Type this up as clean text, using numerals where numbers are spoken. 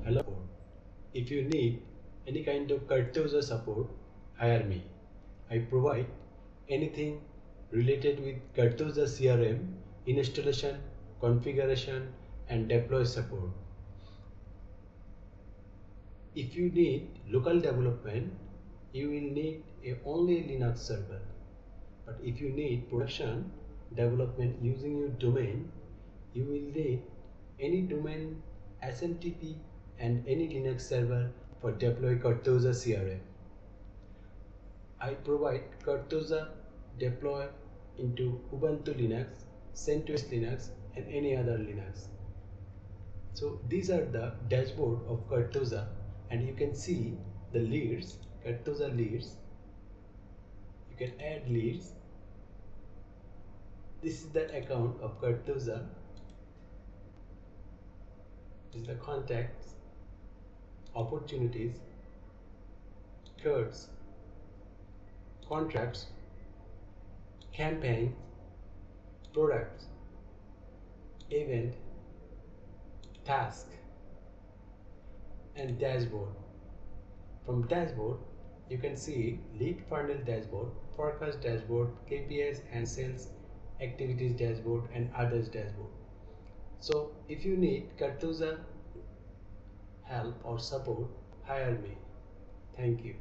Hello. If you need any kind of Cartoza support, hire me. I provide anything related with Cartoza CRM, installation, configuration, and deploy support. If you need local development, you will need only Linux server. But if you need production development using your domain, you will need any domain SMTP and any Linux server for deploy Cartoza CRM. I provide Cartoza deploy into Ubuntu Linux, CentOS Linux, and any other Linux. So these are the dashboard of Cartoza, and you can see the leads, Cartoza leads. You can add leads. This is the account of Cartoza. This is the contacts, opportunities, codes, contracts, campaign, products, event, task, and dashboard. From dashboard, you can see lead funnel dashboard, forecast dashboard, KPIs and sales activities dashboard, and others dashboard. So if you need Cartoza help or support, hire me. Thank you.